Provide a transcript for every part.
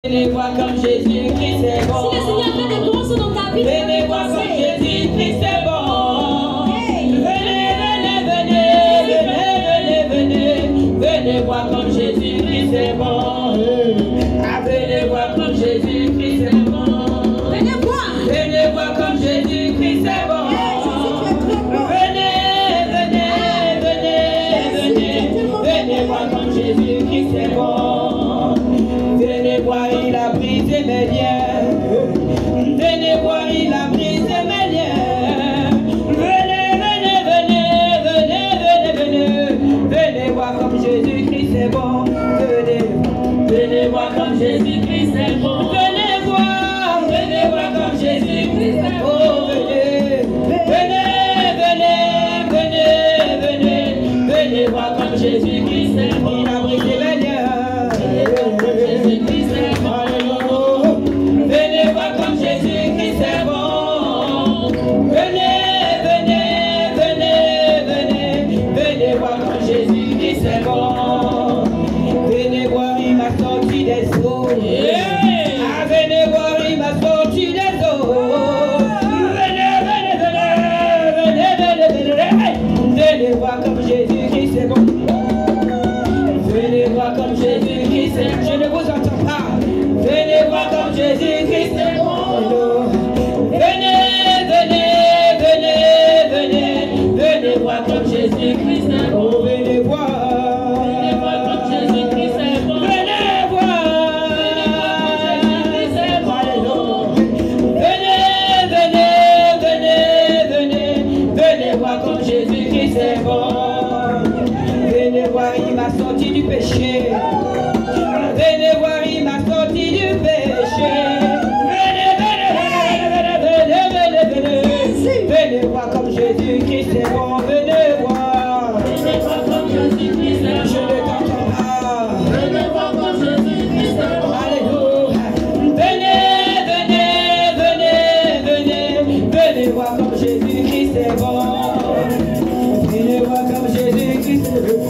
Venez voir comme Jésus-Christ est bon. Si le Seigneur fait des grands sons dans ta vie, venez voir comme Jésus-Christ est bon. Venez voir comme Jésus-Christ est bon. Venez voir comme Jésus-Christ est bon. Venez voir comme Jésus-Christ est bon. Venez voir comme Jésus-Christ est bon. Venez voir, il a brisé mes liens. Venez voir, il a brisé mes liens. Venez voir comme Jésus-Christ est bon. Venez voir comme Jésus-Christ est bon. Venez voir comme Jésus-Christ est bon. Venez voir comme Jésus-Christ est bon. Il a brisé mes liens. Jésus-Christ est bon. Venez voir comme Jésus-Christ est bon. Venez voir comme Jésus-Christ est bon. Venez voir, il m'a sorti des eaux. Venez voir, il m'a sorti des eaux. Venez voir comme Jésus-Christ est bon. Venez voir comme Jésus-Christ est bon. Je ne vous entends pas. Venez voir comme Jésus-Christ est bon. Venez voir comme Jésus-Christ est bon. Venez voir comme Jésus-Christ est bon. Venez voir. Venez voir comme Jésus-Christ est bon. Venez voir, il m'a sorti du péché. Venez voir, il m'a sorti du péché. Venez voir comme Jésus-Christ est bon. Venez voir comme Jésus-Christ est bon. Je ne t'entends pas. Venez voir comme Jésus-Christ est bon. Alléluia. Venez voir comme Jésus-Christ est bon. Venez voir comme Jésus-Christ est bon.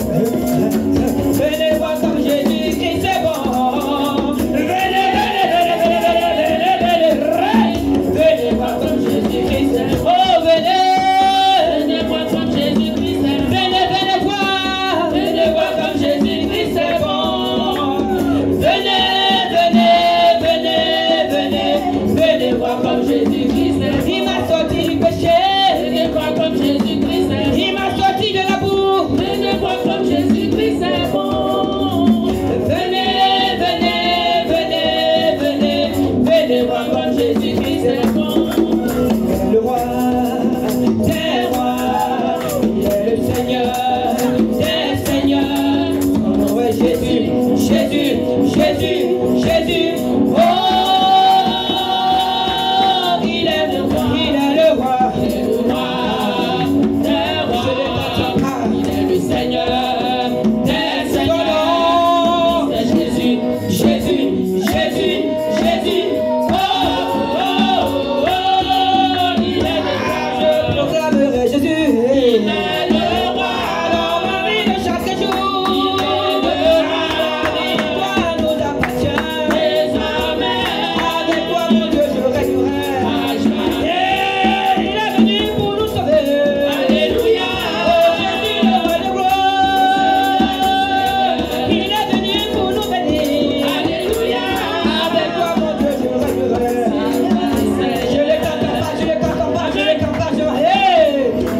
Venez voir comme Jésus-Christ est bon. Venez voir comme Jésus-Christ est bon. Venez voir comme Jésus-Christ est bon. Venez voir comme Jésus-Christ est bon. Venez voir comme Jésus-Christ est bon. Il m'a sorti du péché. Venez voir comme Jésus-Christ est bon. Il m'a sorti de la boue. Venez voir comme Jésus-Christ est bon. Venez voir comme Jésus-Christ est bon. Le roi des rois, il est le Seigneur des seigneurs. Son nom est Jésus, Jésus, Jésus, Jésus. Oh, il est le roi, il est le roi, il est le roi des rois. Il est le Seigneur des seigneurs. C'est Jésus, Jésus, Jésus, Jésus. Oh, il est le roi. Je proclamerai Jésus. Il est le roi dans ma vie de chaque jour. Il est le roi. Toi nous appartient. Désormais, avec toi mon Dieu je régnerai. Il est venu pour nous sauver. Alléluia. Oh Jésus le roi de gloire. Il est venu pour nous bénir. Alléluia. Avec toi mon Dieu je régnerai. Je les cante pas, je les cante pas, je les cante pas,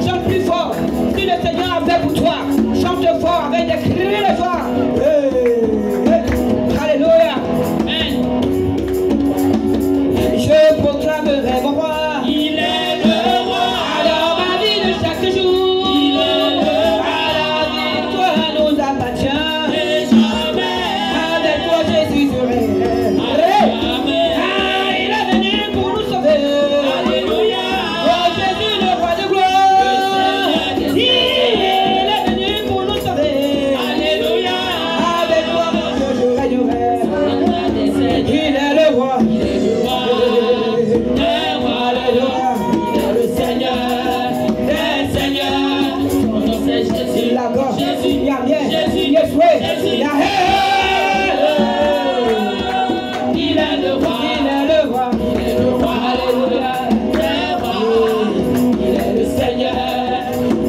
chante plus fort. Si le Seigneur a fait pour toi, chante fort avec des cris de joie. Alléluia. Je proclamerai mon roi. Il est le roi. Alors ma vie de chaque jour. Il est le roi. La victoire nous appartient. Désormais. Avec toi Jésus je règne. Il est venu pour nous sauver. Alléluia. Oh Jésus le roi de gloire. Il est venu pour nous sauver. Alléluia. Avec toi mon Dieu je régnerai. Il est le roi. Il est le roi. Alléluia. Il est le Seigneur des seigneurs. Son nom c'est Jésus. La gorge. Jésus. Il y a bien. Jésus. Yeshua. Il y a le roi. Il est le roi. Alléluia. Il est le Seigneur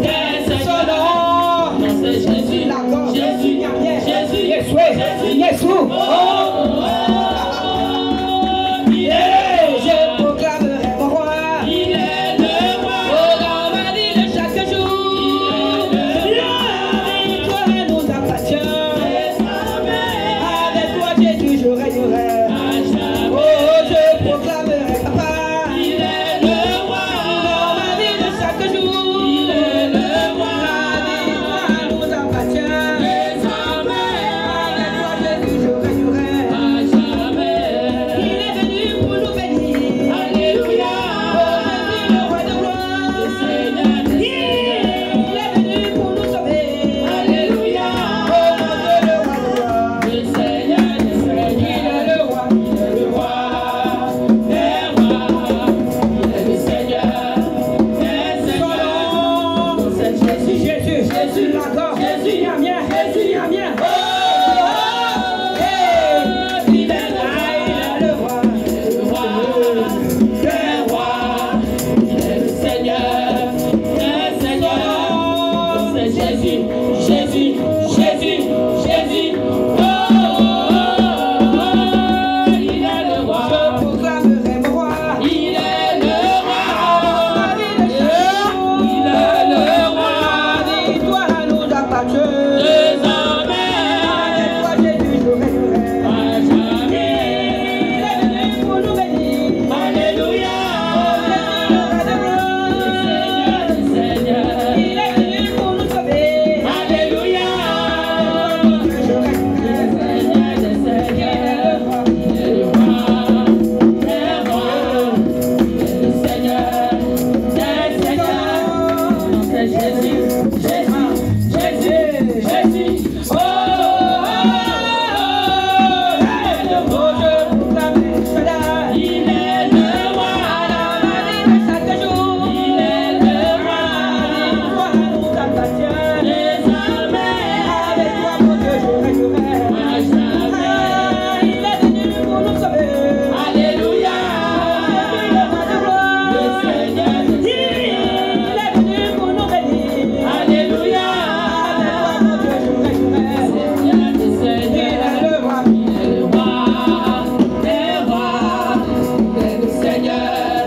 des seigneurs. C'est Jésus. Jésus. Jésus. Jésus. Je proclamerai mon roi. Il est le roi. Dans ma vie de chaque jour. La victoire nous appartient. Avec toi Jésus je régnerai. Oh, je proclamerai papa. Il est le roi. Dans ma vie de chaque jour. Il est le roi. La victoire nous appartient. Avec toi Jésus je régnerai. Il est venu pour nous bénir. Alléluia. Oh, Jésus le roi de gloire. Il est venu pour nous sauver. Alléluia. Oh, mon Dieu le roi de gloire. Le Seigneur des seigneurs. Il est le roi. Il est le roi des rois. Il est le Seigneur des seigneurs. C'est Jésus. Jésus d'accord. Jésus y a bien. Jésus y a bien. Oh, il est le roi. Le roi des rois. Il est le Seigneur des seigneurs. C'est Jésus. Jésus. Oh, il est le roi. Je proclamerai mon roi. Il est le roi. Il est le roi. La victoire nous appartient. Avec toi Jésus je régnerai. Il est venu pour nous bénir. Alléluia. Il est venu pour nous sauver. Alléluia. Je régnerai. Il est le roi. Il est le roi des rois. Il est le Seigneur des seigneurs. C'est Jésus. Oh, il est le roi. Dans ma vie de chaque jour. Il est le roi. La victoire nous appartient. Avec toi mon Dieu je régnerai. Il est venu pour nous sauver. Alléluia. Le Seigneur des seigneurs. Il est venu pour nous bénir. Alléluia. Avec toi mon Dieu je régnerai. Il est le roi. Il est le roi des rois. Il est le Seigneur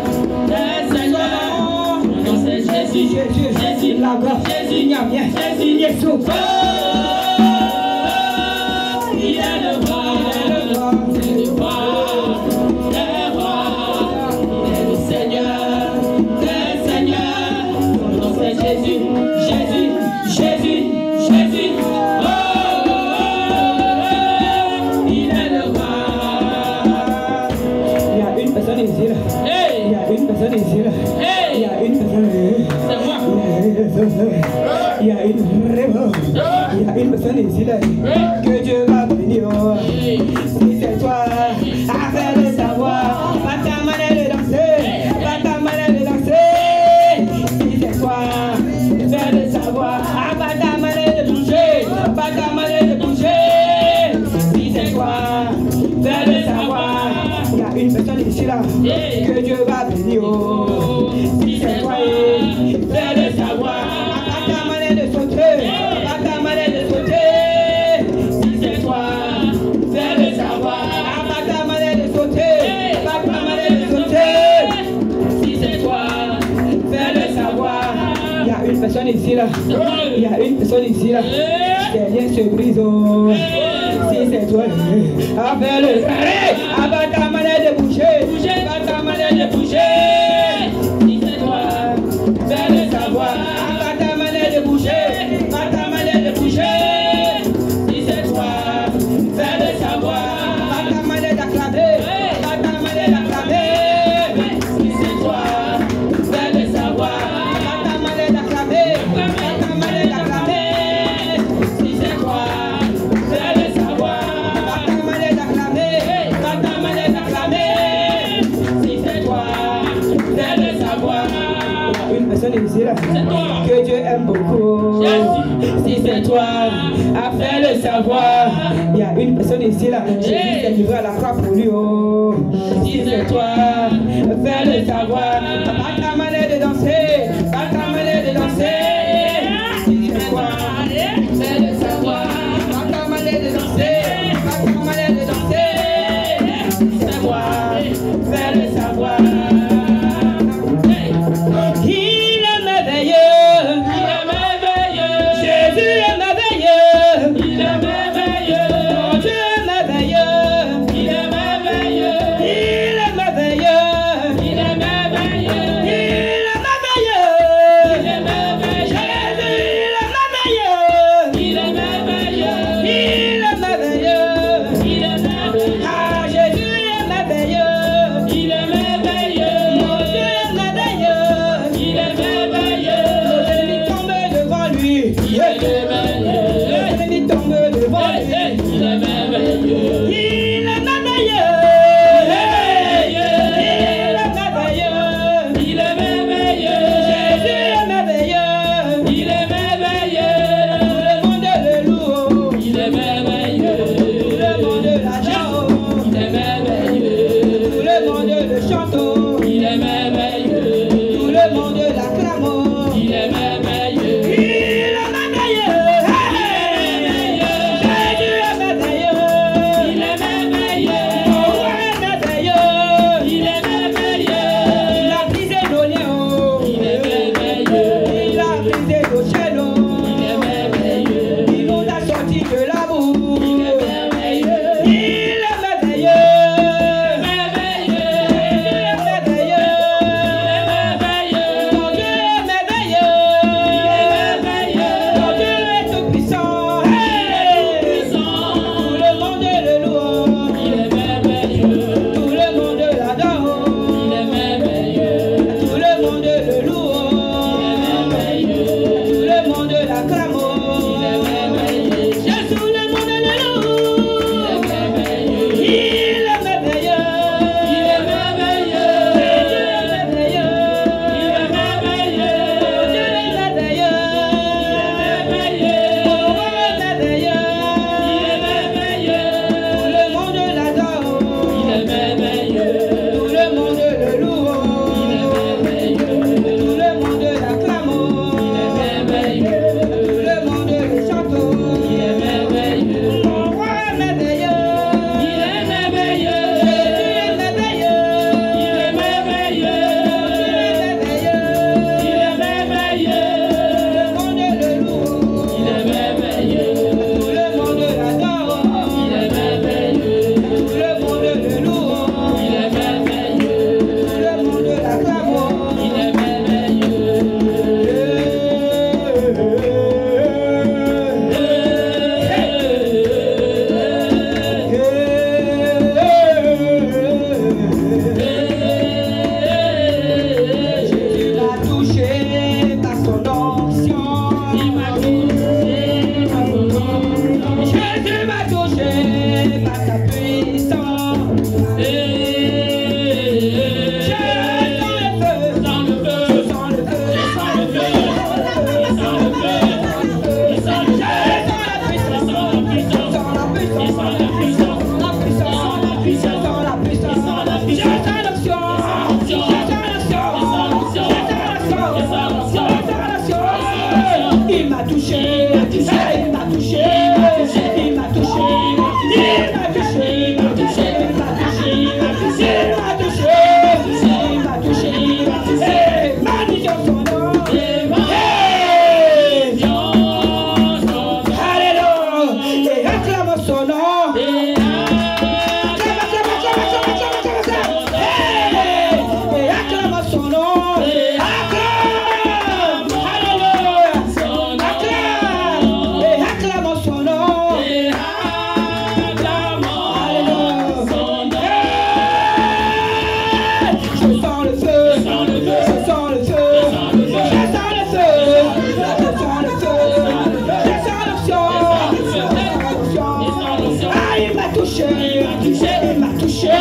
des seigneurs. Non, c'est Jésus. Jésus là-bas. Jésus y a bien. Jésus Jésus. Oh, il est le roi. Il est le roi des rois. Il est le Seigneur des seigneurs. Non, c'est Jésus. Oh, il est le roi. Il y a une personne ici là. Il y a une personne ici là. Il y a une personne. C'est moi. Il y a une personne ici là. Que Dieu va bénir. Si c'est toi, afin de savoir. Pas ta manière de danser. Pas ta manière de danser. Si c'est toi, afin de savoir. Pas ta manière de bouger. Pas ta manière de bouger. Si c'est toi, afin de savoir. Il y a une personne ici là. Que Dieu va bénir. Si c'est toi, afin de savoir. Pas ta manière de sauter. Pas ta manière de sauter. Si c'est toi, fais le savoir. Pas ta manière de sauter. Pas ta manière de sauter. Si c'est toi, fais le savoir. Il y a une personne ici là. Il y a une personne ici là. Tes liens se brisent. Si c'est toi, fais le savoir. Pas ta manière de bouger. Pas ta manière de bouger. Si c'est toi, fais le savoir. Pas ta manière de bouger. Pas ta manière de bouger. Si c'est toi, fais le savoir. Pas ta manière d'acclamer. Pas ta manière d'acclamer. Si c'est toi, fais le savoir. Pas ta manière d'acclamer. Pas ta manière d'acclamer. Si c'est toi, fais le savoir. Pas ta manière d'acclamer. Pas ta dire que Dieu aime beaucoup. Si c'est toi, à faire le savoir. Il y a une personne ici là, Jésus s'est livré à la croix pour lui. Oh. Si c'est toi, faire le savoir. Pas ta manière de danser, pas ta manière de danser. Si c'est toi, faire le savoir. Pas ta manière de danser, pas ta manière de danser. C'est moi, faire le savoir. Il est merveilleux, Jésus est merveilleux, il est merveilleux, mon Dieu est merveilleux, il est merveilleux, il est merveilleux, il est merveilleux, il est merveilleux, il est merveilleux, Jésus il est merveilleux, il est merveilleux, il est merveilleux, ah Jésus est merveilleux, il est merveilleux, mon Dieu est merveilleux, il est merveilleux, nos ennemis tombent devant lui, il est merveilleux, nos ennemis tombent devant lui, il est merveilleux, il est merveilleux, il est merveilleux, Jésus est merveilleux, il est merveilleux, tout le monde le loue, il est merveilleux, tout le monde l'adore, il est merveilleux, tout le monde le chante, il est merveilleux, tout le monde l'acclame, il est merveilleux, il est merveilleux, Jésus est merveilleux, il est merveilleux, mon roi est merveilleux, il est merveilleux, il a brisé nos liens, il est merveilleux, il a brisé nos chaînes, il est merveilleux, il nous a sortis de la boue, il est merveilleux, il est merveilleux, merveilleux, merveilleux, mon Dieu est merveilleux, mon Dieu est tout puissant, tout le monde le loue, il est merveilleux, tout le monde l'adore, il est merveilleux, tout le monde le loue, il est merveilleux, tout le monde l'acclame, il est merveilleux, Jésus, tout le monde le loue, il est merveilleux, il est merveilleux, il est merveilleux, Jésus est merveilleux, il est merveilleux, Dieu est merveilleux, il est merveilleux, mon roi est merveilleux, il est merveilleux, tout le monde l'adore, il est merveilleux, tout le monde le loue, il est merveilleux, tout le monde l'acclame, il est merveilleux, tout le monde le chante, il est merveilleux, mon roi est merveilleux, il est merveilleux, Jésus est merveilleux, il est merveilleux, il est merveilleux, tout le monde le loue, il est merveilleux, tout le monde l'adore, il est merveilleux, tout le monde le loue, il est merveilleux, tout le monde l'acclame, il est Jésus m'a touché par son onction, il m'a touché par son onction, Jésus m'a touché par sa puissance, je sens le feu, je sens le feu, je sens le feu, je sens le feu, je sens le feu, je sens la puissance, la puissance, la puissance, la puissance, la puissance, la puissance, la puissance, la puissance, il m'a touché, il m'a touché, il m'a touché, il m'a touché, il m'a touché, il m'a touché, il m'a touché, il m'a touché, il m'a touché, il m'a touché, il m'a touché, magnifique son nom, alléluia, et acclame son nom, et acclame son nom, acclame, alléluia, acclame, et acclame son nom, je sens le feu, je sens le feu, je sens le feu, je sens le feu, je sens le feu, je sens l'onction, ah il m'a touché, il m'a touché,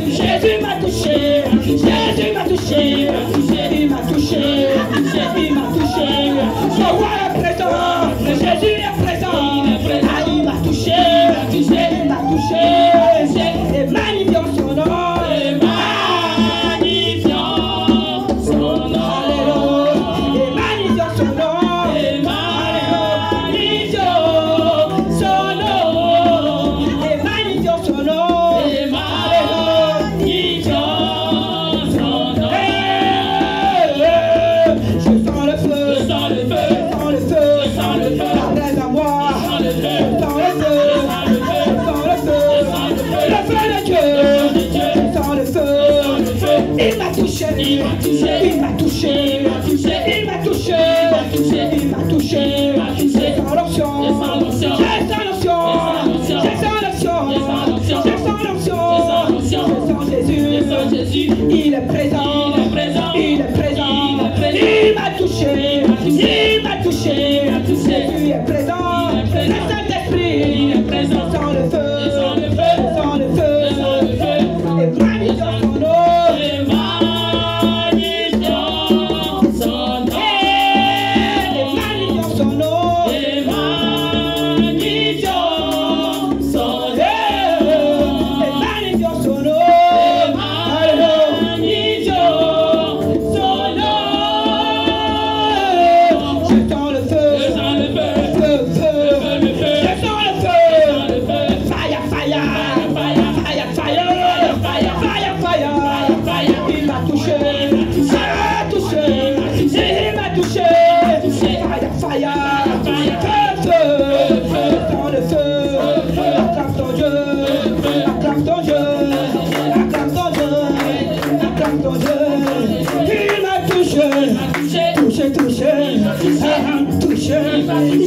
Jésus m'a touché, Jésus m'a touché, il m'a touché, il m'a touché, il m'a touché. présent. Jésus est présent. Ah, il m'a touché. Il m'a touché. Et magnifiant son nom. Il m'a touché, il m'a touché, il m'a touché, il m'a touché, il m'a touché, il m'a touché, j'ai sans l'option, j'ai sans l'option, j'ai sans l'option, j'ai sans l'option, j'ai sans Jésus, il est présent, il est présent, il m'a touché, il m'a touché, Jésus est présent, le Saint-Esprit, sans le feu, sans le feu, et magnifiant son nom.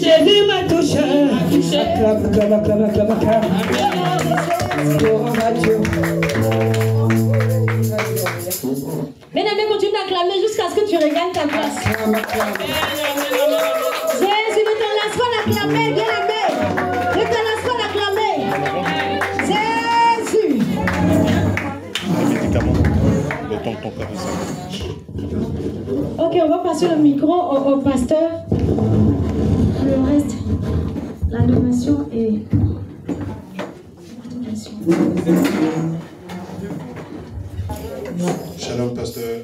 Jésus m'a touché. Bien-aimé, continue d'acclamer jusqu'à ce que tu regagnes ta place. Jésus, ne te laisse pas d'acclamer, bien-aimé. Ne te laisse pas d'acclamer. Jésus. Un médicament, le temps que ton père est. Ok, on va passer le micro au pasteur. Le reste, l'animation et Shalom, pasteur.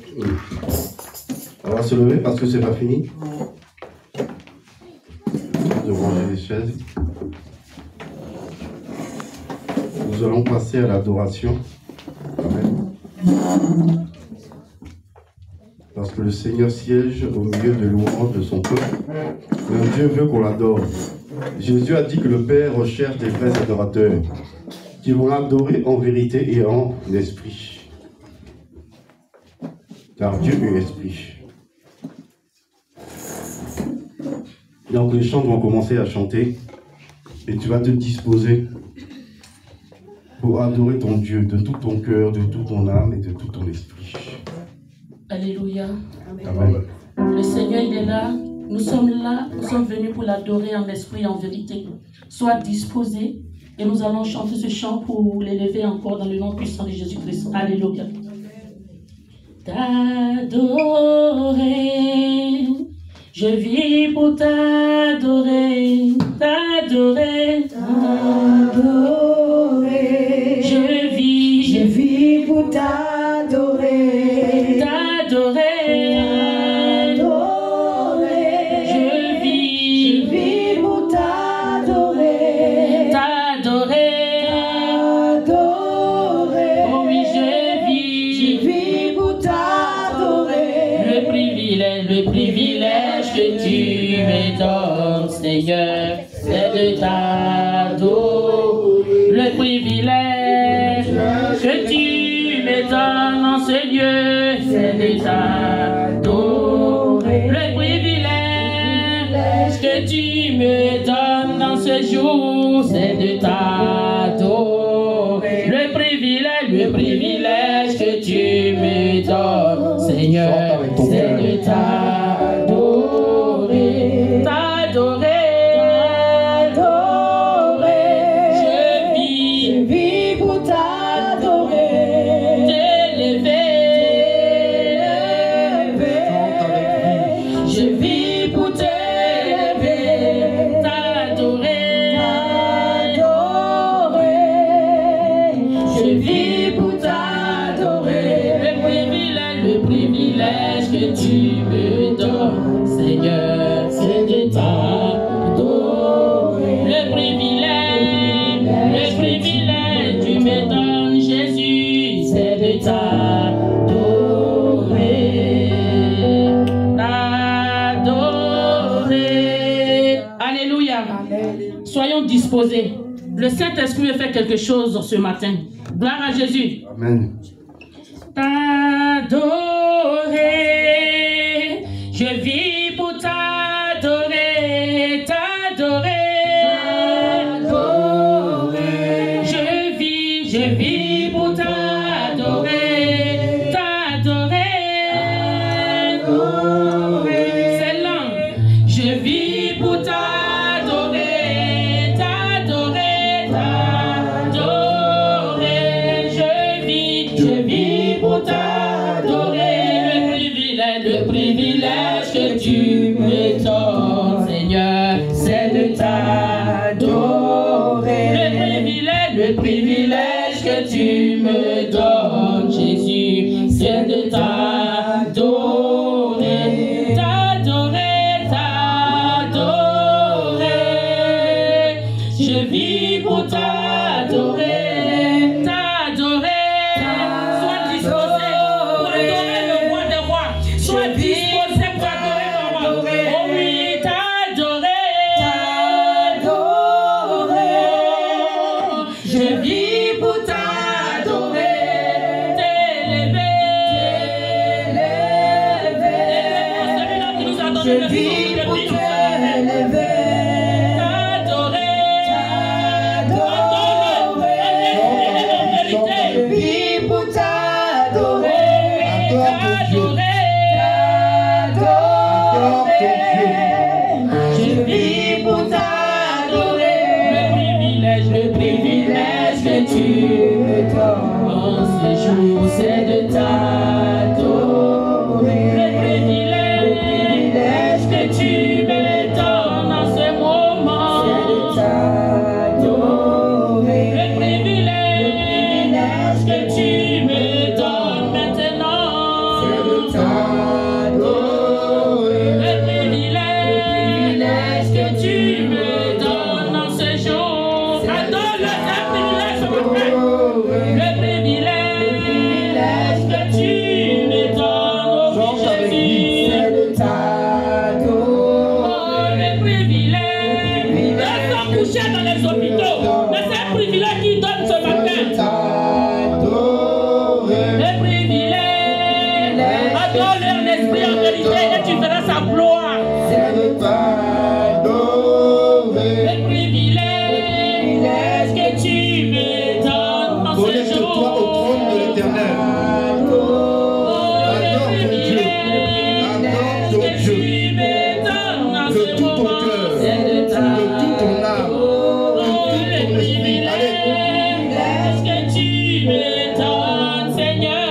On va se lever parce que c'est pas fini. De ranger les chaises. Nous allons passer à l'adoration. Amen. Parce que le Seigneur siège au milieu de louanges de son peuple. Mais Dieu veut qu'on l'adore. Jésus a dit que le Père recherche des vrais adorateurs qui vont l'adorer en vérité et en esprit. Car Dieu est esprit. Donc les chants vont commencer à chanter et tu vas te disposer pour adorer ton Dieu de tout ton cœur, de toute ton âme et de tout ton esprit. Alléluia. Amen. Le Seigneur, il est là. Nous sommes là. Nous sommes venus pour l'adorer en esprit et en vérité. Sois disposé et nous allons chanter ce chant pour l'élever encore dans le nom puissant de Jésus-Christ. Alléluia. T'adorer. Je vis pour t'adorer. T'adorer. T'adorer. Je vis pour t'adorer. T'adorer. Je vis pour t'adorer. T'adorer. Oh oui, je vis pour t'adorer. Le privilège que tu me donnes, Seigneur, c'est de t'adorer. Le privilège que tu me donnes en ce lieu, c'est de t'adorer. Le privilège que tu me donnes dans ce jour, c'est de t'adorer. Le privilège que tu me donnes, Seigneur, c'est de t'adorer. T'adorer. Je vis pour t'adorer. T'élever. Je vis pour t'élever. T'adorer. Alléluia. Soyons disposés. Le Saint-Esprit veut faire quelque chose ce matin. Gloire à Jésus. Amen. T'adorer. Je vis pour t'adorer. T'adorer. Je vis pour t'adorer, t'adorer. C'est lent. Je vis pour t'adorer, t'adorer, t'adorer. Je vis pour t'adorer. Le privilège que tu me donnes, Seigneur, c'est de t'adorer. Le privilège que tu me donnes, Jésus, c'est de t'adorer, t'adorer, t'adorer. Je vis pour t'adorer, t'adorer. Sois disposé pour adorer le roi des rois. Sois disposé pour adorer le roi. Oh oui, t'adorer, t'adorer. Je vis pour t'adorer, t'élever, celui-là qui nous a donné le souffle de vie, t'adorer, Je vis pour t'adorer, je vis pour t'adorer. Le privilège que tu me donnes en ce jour, c'est de t'adorer. Le privilège que tu me donnes en ce moment, c'est de t'adorer. Le privilège que tu me donnes maintenant, c'est de t'adorer. Le privilège que tu me donnes en ce jour. Adore le privilège, le privilège que tu me donnes, oh Jésus, c'est de t'adorer. Oh, le privilège d'être couché dans les hôpitaux, mais c'est un privilège qui donne ce matin. Le privilège, adore leur esprit en vérité et tu verras sa gloire. C'est de t'adorer. Le privilège que tu me donnes en ce jour. Connecte-toi au trône de l'Éternel. Adore ton Dieu. Adore ton Dieu. De tout ton cœur, de toute ton âme, de tout ton esprit. Allez. Que tu me donnes, Seigneur.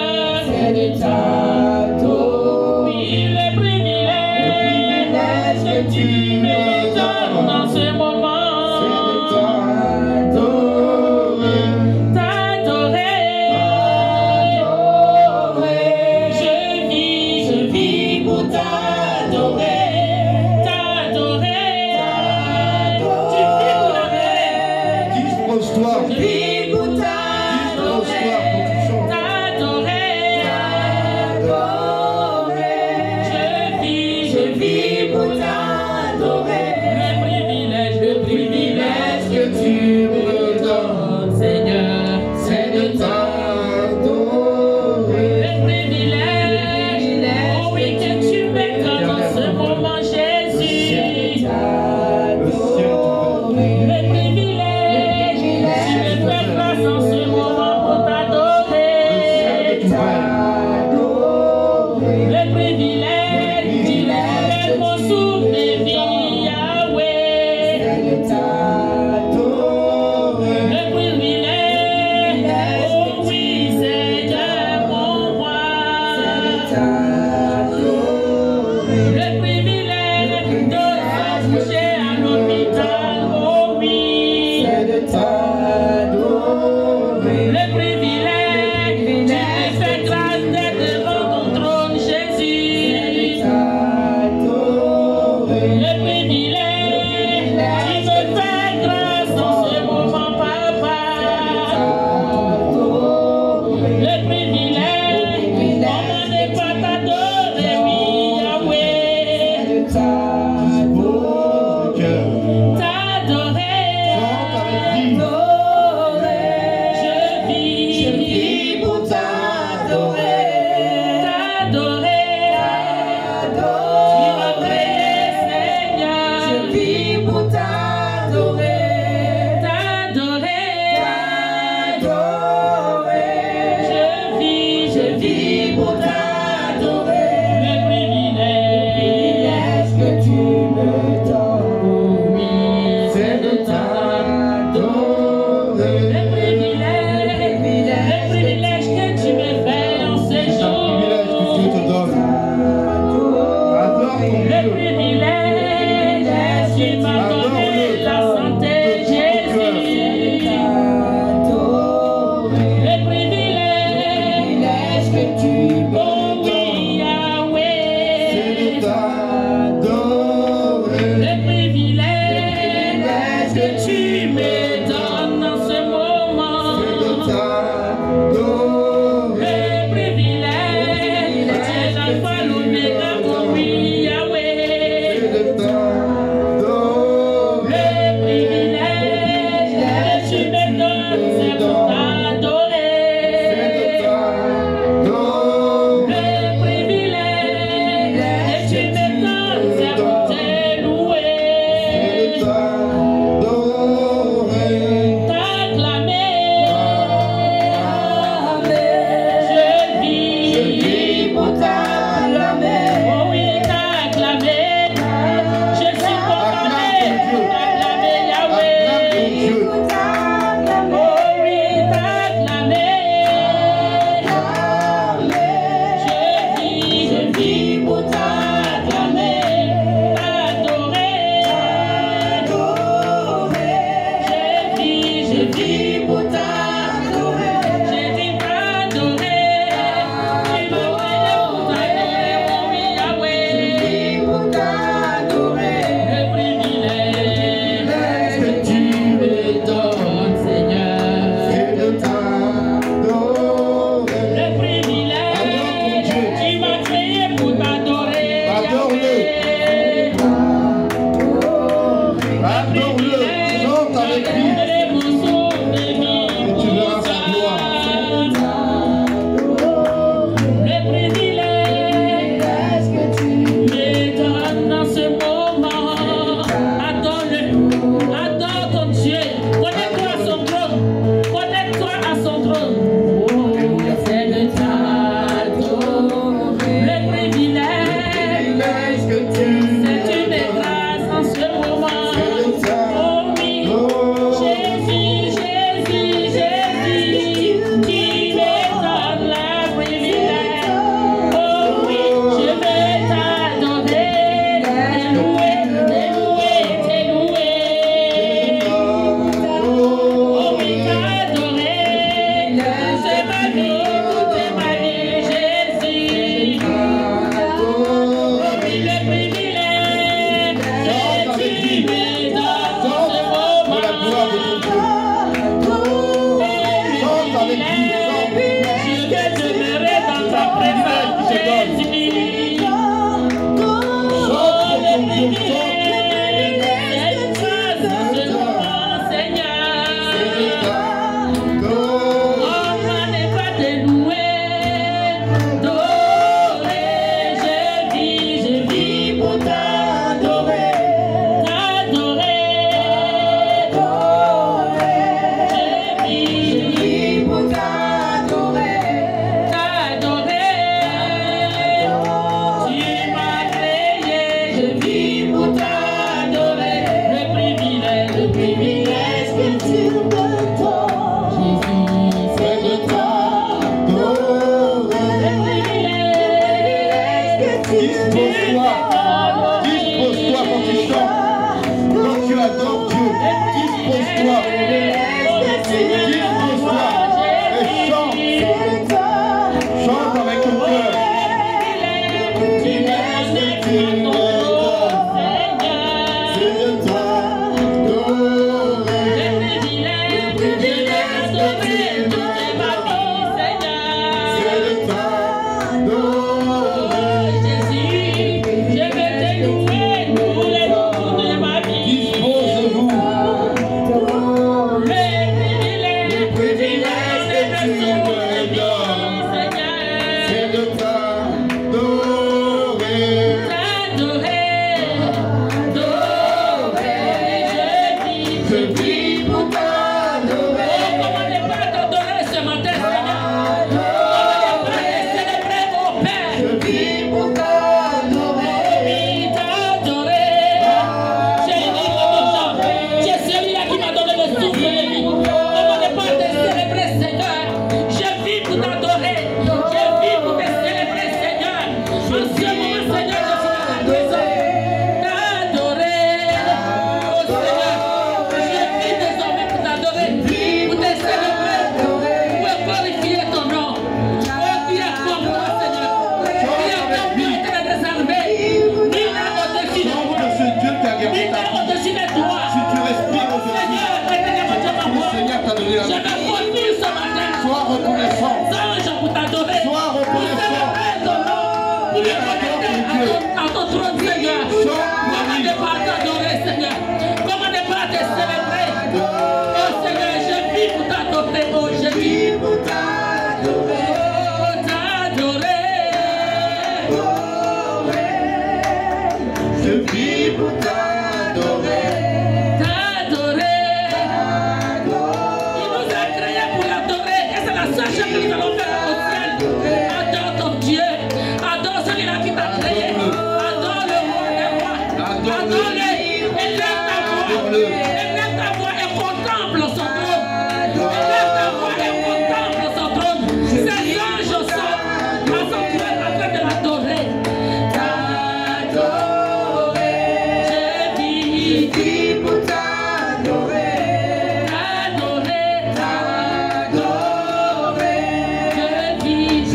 tu me Oh oui, donnes, Yahweh. c'est de t'adorer. Le privilège que tu me donnes en ce moment. C'est de t'adorer. Le privilège, c'est l'alpha, l'oméga, oh oui, Yahweh. C'est de t'adorer. Le privilège que tu me donnes, c'est pour t'adorer. C'est de t'adorer.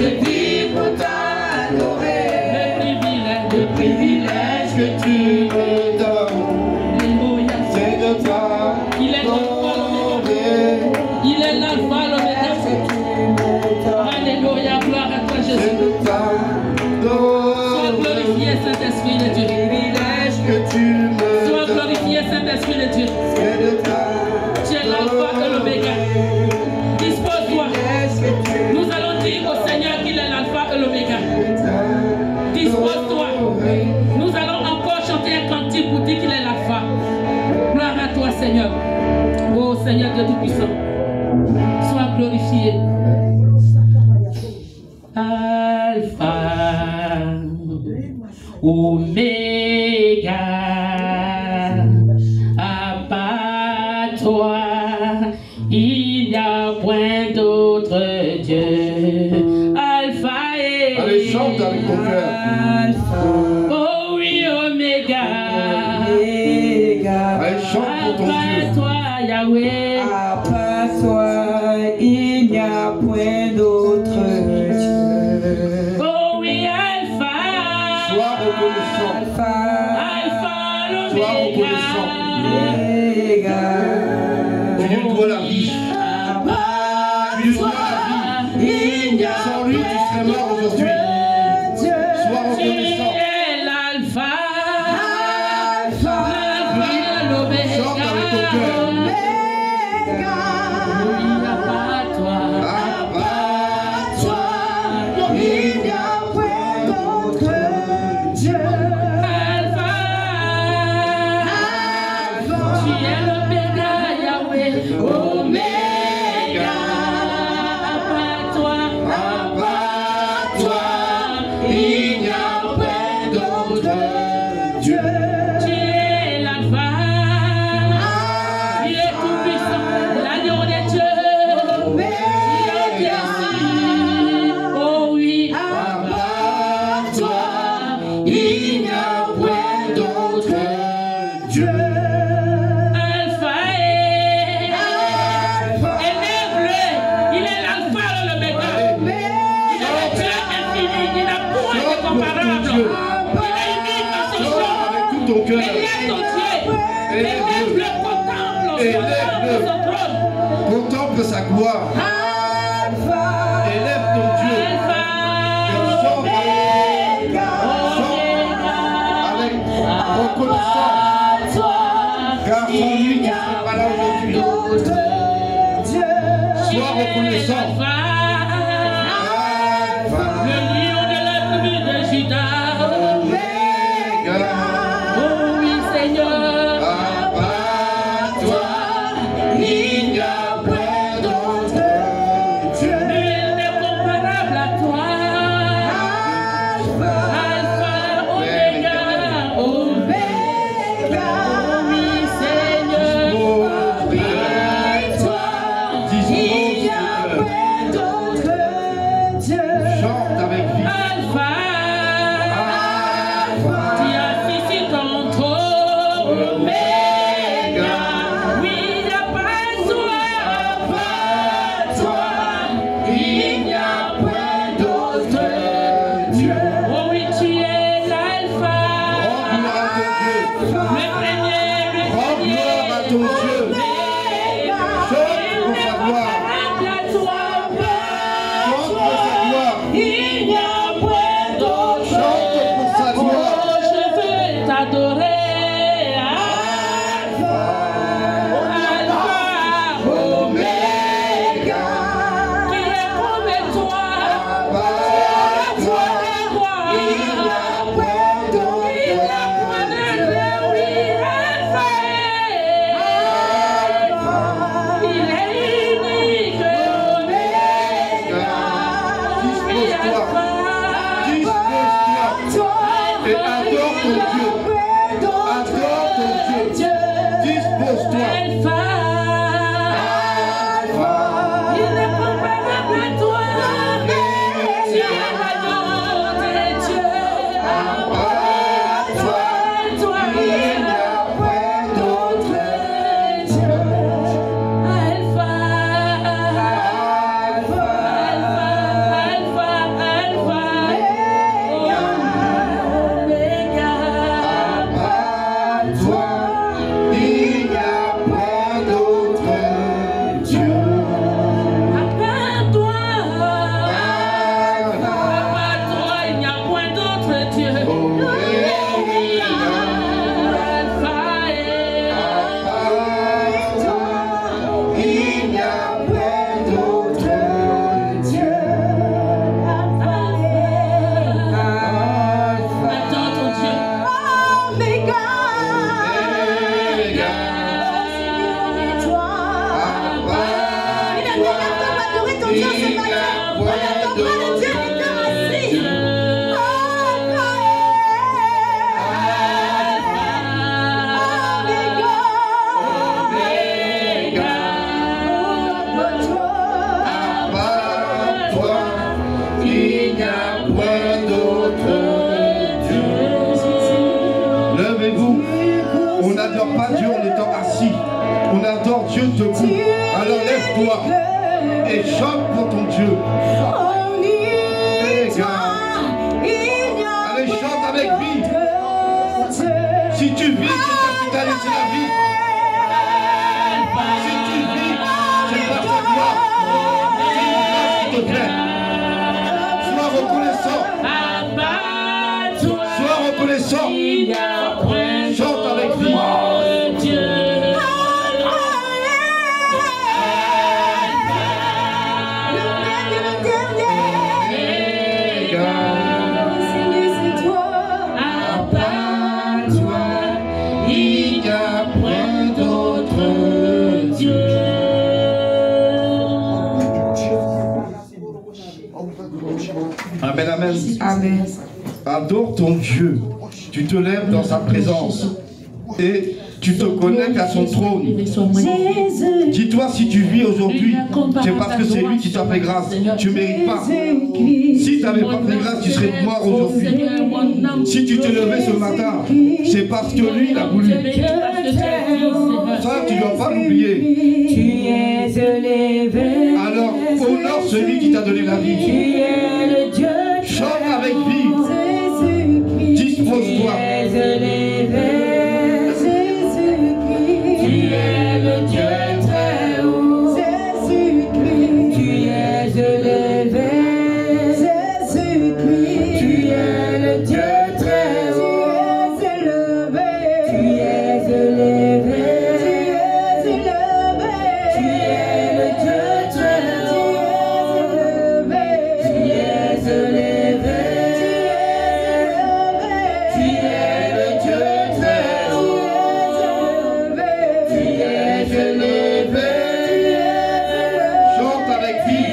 Je vis pour t'adorer. Le privilège que tu me donnes, c'est de t'adorer. Il est l'alpha, l'oméga. Alléluia, gloire à toi Jésus. C'est de t'adorer. Sois glorifié Saint-Esprit de Dieu. Privilège que tu me Sois donnes, glorifié Saint-Esprit de Dieu. c'est de t'adorer. Tu es l'alpha et l'oméga. Dispose-toi. Nous allons dire au Seigneur qu'il est l'alpha et l'oméga. Dispose-toi. Nous allons encore chanter un cantique pour dire qu'il est l'alpha. Gloire à toi Seigneur. Oh Seigneur Dieu Tout-Puissant. Sois glorifié. Alpha, Oméga, à part toi, il n'y a point d'autre Dieu. Alpha et Allez, chante avec ton cœur. oh oui, Oméga. Allez, chante pour ton À Dieu. toi, Yahweh. À part toi, il n'y a point d'autre Dieu. Oh oui, Alpha. Sois reconnaissant. Alpha, Alpha, Sois reconnaissant. Omega. Tu lui dois la vie. Tu lui dois la vie. Il n'y a Sans lui, tu serais mort aujourd'hui. Dieu. Sois Tu reconnaissant. es l'alpha, Alpha, l'oméga. Chante avec ton cœur. Omega. Il n'y a pas toi. À part toi, Il n'y a point d'autre Dieu. Alpha, tu es l'oméga, Yahweh. Oméga, à part toi. à part toi, Il n'y a point d'autre Dieu. Tu es l'alpha, tu es tout puissant, l'agneau de Dieu. Oh oui, à part toi, il n'y a point d'autre Dieu. Alpha élève-le, il est l'alpha et l'oméga. Il est le Dieu infini, il n'a point de comparable. Il est unique dans son Chante genre. avec tout ton cœur. Élève ton Dieu, élève-le, contemple son trône. Contemple sa gloire. Élève ton Dieu. Alpha, Et chante avec reconnaissance. Car sans lui, tu ne serais pas là aujourd'hui. Sois reconnaissant. Alpha, le lion de la tribu de Judas. Oh oui, Seigneur. À part toi, il n'y a point d'autre Dieu. Nul n'est comparable à toi. Alpha, Oméga, Oméga. Oh oui, Seigneur. Oh, chante avec vie. Alpha, tu as fixé ton trône. Oméga, oui, il n'y a pas toi. Il n'y a point d'autre Dieu. Oh oui, tu es l'alpha. Rends gloire à ton Dieu. Le premier, le Rends gloire à ton dernier. Dieu. Chante pour sa gloire. Chante pour sa gloire. Il n'y a point d'autre Chante pour sa gloire. Oh, je veux t'adorer. Alpha, Omega. qui est comme toi. Toi, Il n'y a point d'autre Il a point de oui, Alpha. Il est unique. dispose-toi. Dispose-toi. Et adore ton Dieu. Adore ton Dieu. Dispose-toi. Alpha. Il n'est comparable à toi. Tu es l'agneau de Dieu. Toi, Il n'y a point d'autre Dieu. Alpha. Alpha. Dispose-toi et chante pour ton Dieu. Allez, chante avec vie. Si tu vis, c'est parce qu'il t'a laissé la vie. Si tu vis, c'est par sa gloire. S'il te plaît. Sois reconnaissant. Sois reconnaissant. Chante avec vie. Amen, amen. Amen. Adore ton Dieu. Tu te lèves dans sa présence et tu te connectes à son trône. Dis-toi, si tu vis aujourd'hui, c'est parce que c'est lui qui t'a fait grâce. Tu ne mérites pas. Si tu n'avais pas fait grâce, tu serais mort aujourd'hui. Si tu te levais ce matin, c'est parce que lui, il a voulu. Ça, tu ne dois pas l'oublier. Alors, honore celui qui t'a donné la vie. Chante avec vie. Dispose-toi. Tu es le Dieu très haut. Jésus-Christ. Tu es élevé. Jésus-Christ. Tu es le Dieu très haut. Tu es élevé. Tu es élevé. Tu es le Dieu très haut. Tu es élevé. Tu es le Dieu très haut. Chante avec vie.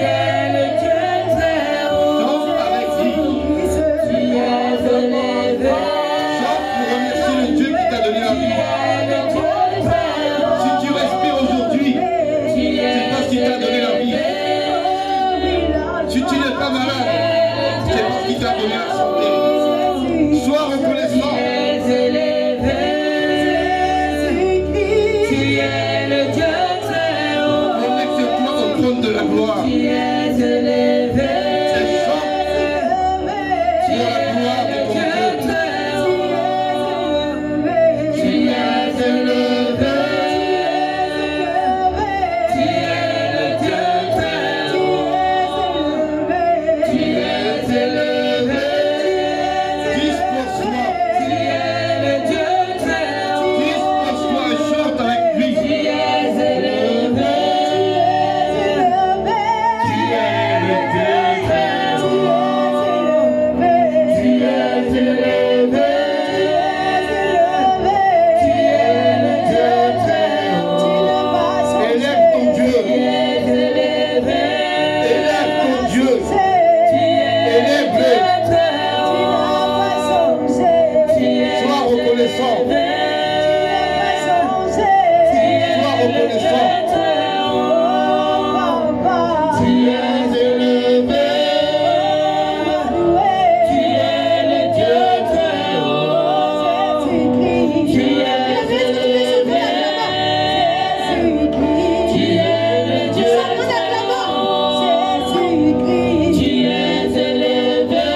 Chante avec vie. Chante pour remercier le Dieu qui t'a donné la vie. Si tu respires aujourd'hui, c'est parce qu'il t'a donné la vie. Si tu n'es pas malade, c'est parce qu'il t'a donné la santé. Sois reconnaissant. Connecte-toi au trône de la gloire. Et chante pour la gloire de ton Dieu. Tu es élevé. Tu es le Dieu très haut. Tu es élevé. Dispose-toi. Tu es le Dieu très haut. Dispose-toi et chante avec lui. Tu es élevé. Tu es le Dieu très haut. Tu es élevé. Tu es le Dieu très haut. Élève ton Dieu. Tu es élevé. Élève ton Dieu. Tu es Élève-le. très haut. Tu es Sois reconnaissant. Sois reconnaissant. Tu es élevé. Tu es le Dieu très haut. Tu es élevé. Tu es le Dieu très haut. Tu es élevé.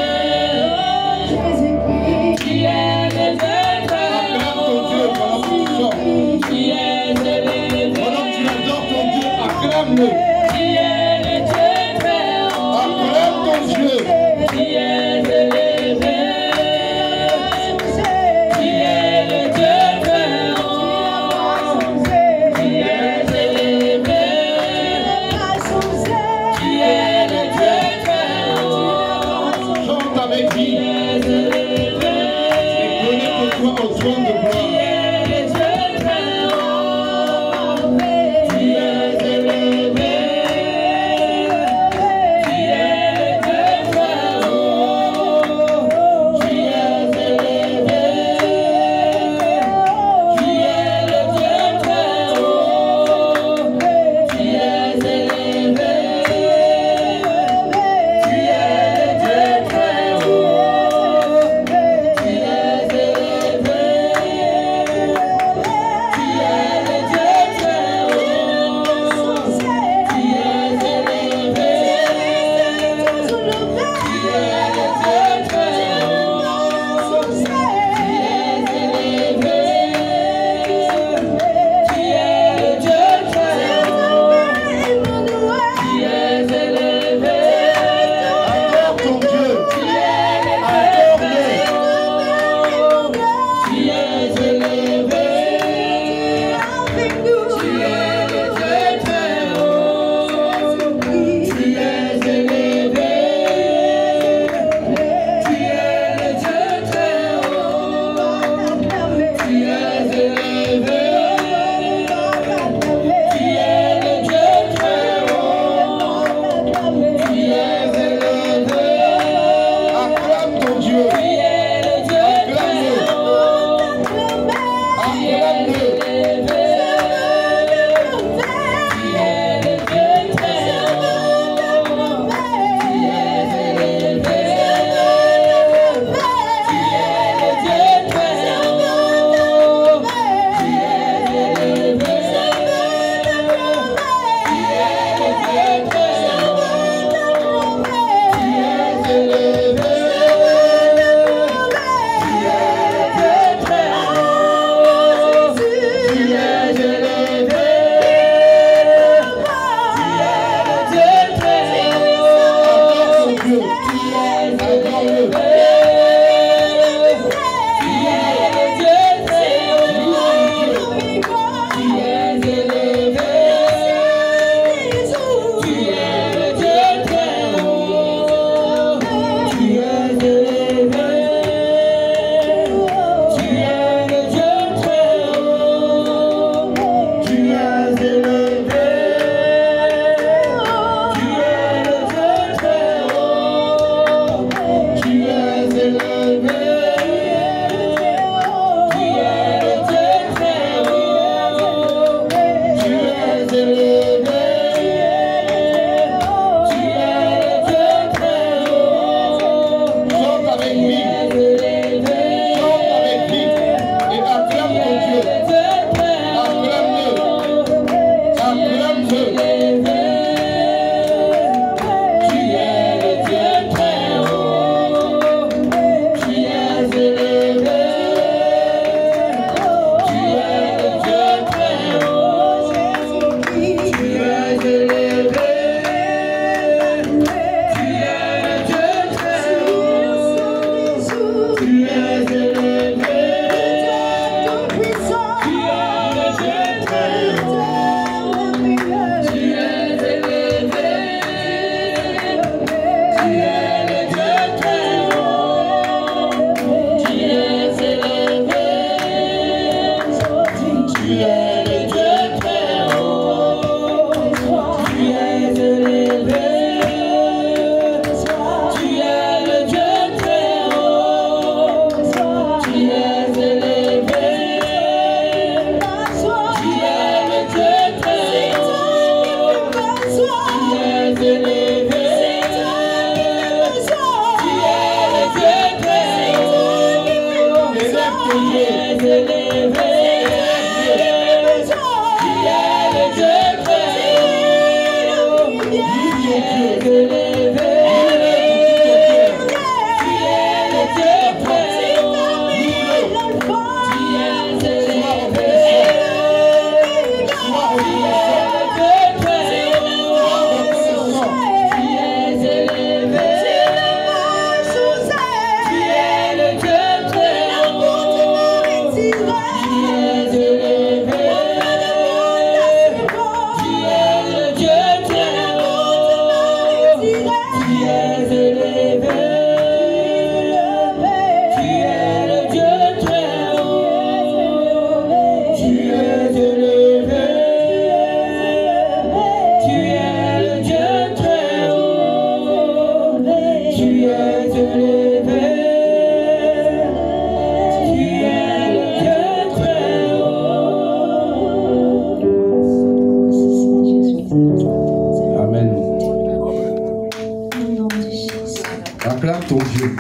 Acclame ton Dieu.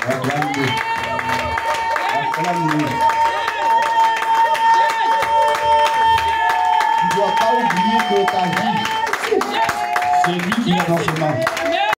Acclame-le. Acclame-le.